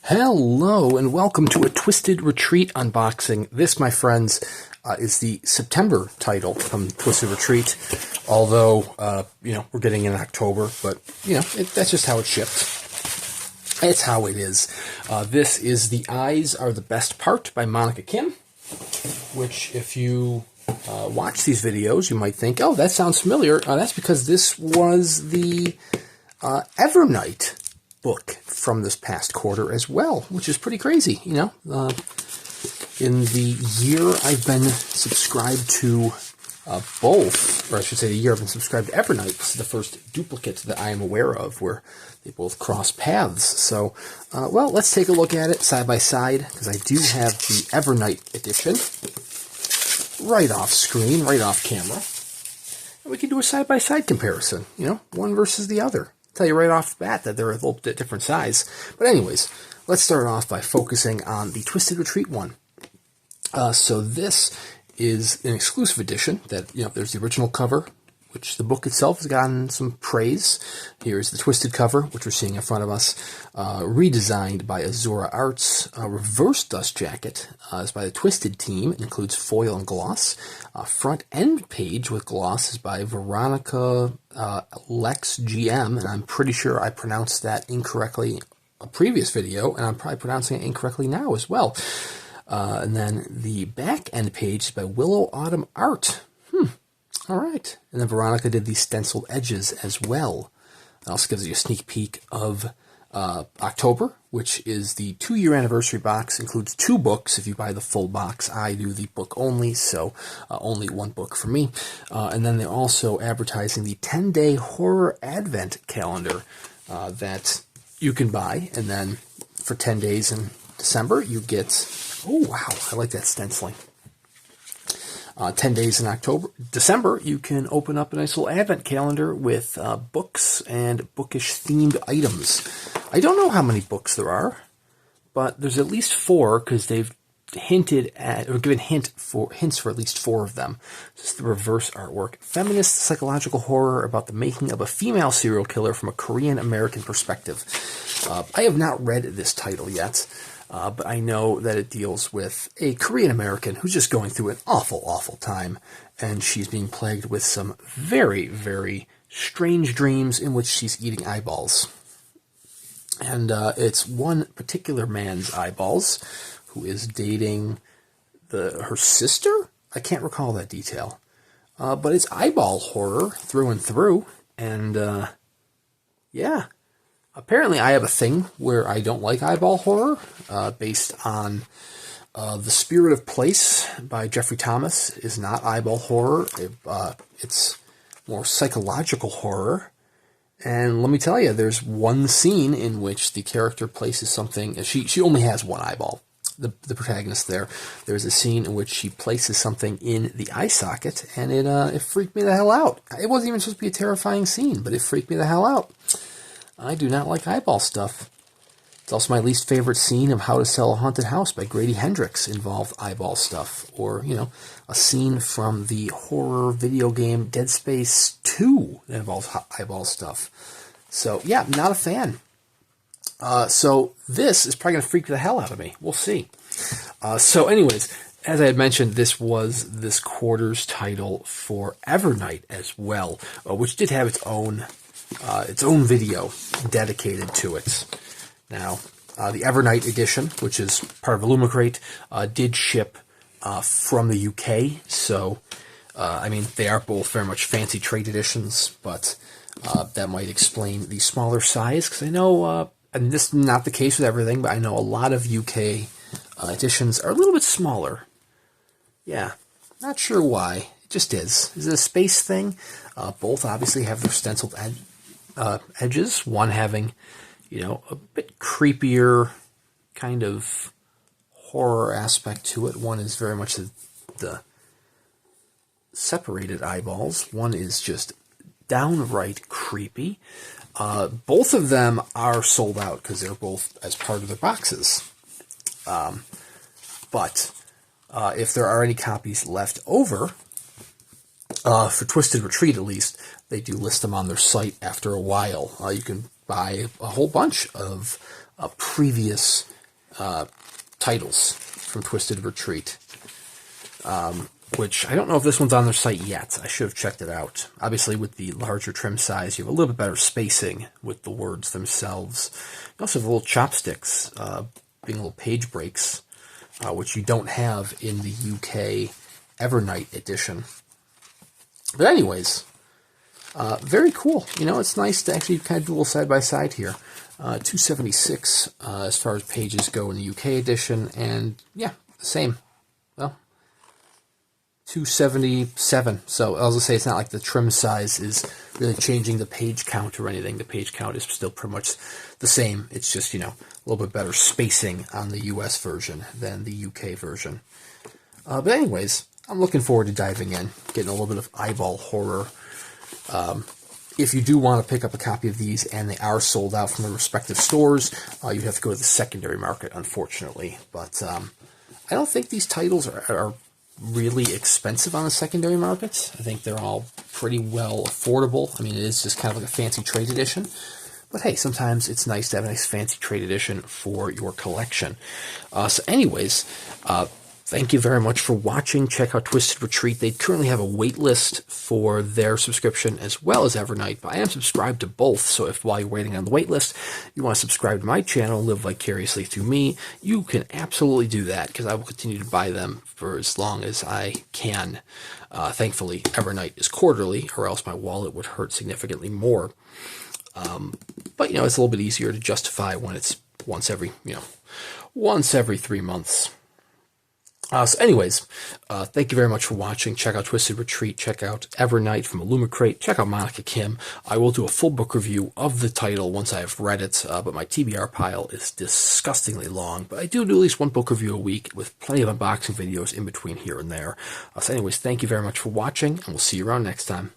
Hello and welcome to a Twisted Retreat unboxing. This, my friends, is the September title from Twisted Retreat. Although, we're getting in October, but, that's just how it's shipped. It's how it is. This is The Eyes Are the Best Part by Monika Kim, which if you watch these videos, you might think, oh, that sounds familiar. That's because this was the Evernight book from this past quarter as well, which is pretty crazy, in the year I've been subscribed to both, or I should say the year I've been subscribed to Evernight, this is the first duplicate that I am aware of where they both cross paths. So, let's take a look at it side by side, because I do have the Evernight edition right off screen, right off camera. And we can do a side-by-side comparison, one versus the other. Tell you right off the bat that they're a little bit different size. But anyways, let's start off by focusing on the Twisted Retreat one. So this is an exclusive edition that, there's the original cover, which the book itself has gotten some praise. Here's the twisted cover, which we're seeing in front of us, redesigned by Azura Arts. Reverse dust jacket is by the Twisted team. It includes foil and gloss. Front end page with gloss is by Veronica Lex GM, and I'm pretty sure I pronounced that incorrectly in a previous video, and I'm probably pronouncing it incorrectly now as well. And then the back end page is by Willow Autumn Art. All right. And then Veronica did the stenciled edges as well. It also gives you a sneak peek of October, which is the 2-year anniversary box. Includes 2 books if you buy the full box. I do the book only, so only 1 book for me. And then they're also advertising the 10-day horror advent calendar that you can buy. And then for 10 days in December, you get... Oh, wow. I like that stenciling. 10 days in December, you can open up a nice little advent calendar with books and bookish themed items. I don't know how many books there are, but there's at least 4 because they've hinted at, or given hints for at least 4 of them. This is the reverse artwork. Feminist psychological horror about the making of a female serial killer from a Korean-American perspective. I have not read this title yet. But I know that it deals with a Korean-American who's just going through an awful, awful time, and she's being plagued with some very, very strange dreams in which she's eating eyeballs. And it's one particular man's eyeballs who is dating her sister? I can't recall that detail. But it's eyeball horror through and through, and yeah. Apparently, I have a thing where I don't like eyeball horror, based on The Spirit of Place by Jeffrey Thomas is not eyeball horror. It's more psychological horror. And let me tell you, there's one scene in which the character places something. She only has one eyeball, the protagonist there. There's a scene in which she places something in the eye socket, and it freaked me the hell out. It wasn't even supposed to be a terrifying scene, but it freaked me the hell out. I do not like eyeball stuff. It's also my least favorite scene of How to Sell a Haunted House by Grady Hendrix involved eyeball stuff. Or, a scene from the horror video game Dead Space 2 that involves eyeball stuff. So, yeah, not a fan. So this is probably going to freak the hell out of me. We'll see. So anyways, as I had mentioned, this was this quarter's title for Evernight as well, which did have its own video dedicated to it. Now, the Evernight edition, which is part of Illumicrate, did ship from the UK, so, they are both very much fancy trade editions, but that might explain the smaller size, because I know, and this is not the case with everything, but I know a lot of UK editions are a little bit smaller. Yeah, not sure why. It just is. Is it a space thing? Both obviously have their stenciled edges, one having, a bit creepier kind of horror aspect to it. One is very much the separated eyeballs. One is just downright creepy. Both of them are sold out because they're both as part of their boxes. But if there are any copies left over, for Twisted Retreat at least, they do list them on their site after a while. You can buy a whole bunch of previous titles from Twisted Retreat, which I don't know if this one's on their site yet. I should have checked it out. Obviously, with the larger trim size, you have a little bit better spacing with the words themselves. You also have little chopsticks, being little page breaks, which you don't have in the UK Evernight edition. But anyways, very cool. You know, it's nice to actually kind of do a little side-by-side here. 276 as far as pages go in the UK edition, and yeah, the same. Well, 277. So I was gonna say, it's not like the trim size is really changing the page count or anything. The page count is still pretty much the same. It's just, you know, a little bit better spacing on the US version than the UK version. But anyways, I'm looking forward to diving in, getting a little bit of eyeball horror. If you do want to pick up a copy of these and they are sold out from the respective stores, you have to go to the secondary market, unfortunately. But I don't think these titles are really expensive on the secondary markets. I think they're all pretty well affordable. I mean, it is just kind of like a fancy trade edition. But hey, sometimes it's nice to have a nice fancy trade edition for your collection. So anyways, thank you very much for watching. Check out Twisted Retreat. They currently have a wait list for their subscription as well as Evernight, but I am subscribed to both, so if while you're waiting on the wait list, you want to subscribe to my channel, live vicariously through me, you can absolutely do that, because I will continue to buy them for as long as I can. Thankfully, Evernight is quarterly, or else my wallet would hurt significantly more. But, you know, it's a little bit easier to justify when it's once every 3 months. So anyways, thank you very much for watching. Check out Twisted Retreat. Check out Evernight from Illumicrate. Check out Monika Kim. I will do a full book review of the title once I have read it, but my TBR pile is disgustingly long. But I do at least one book review a week with plenty of unboxing videos in between here and there. So anyways, thank you very much for watching, and we'll see you around next time.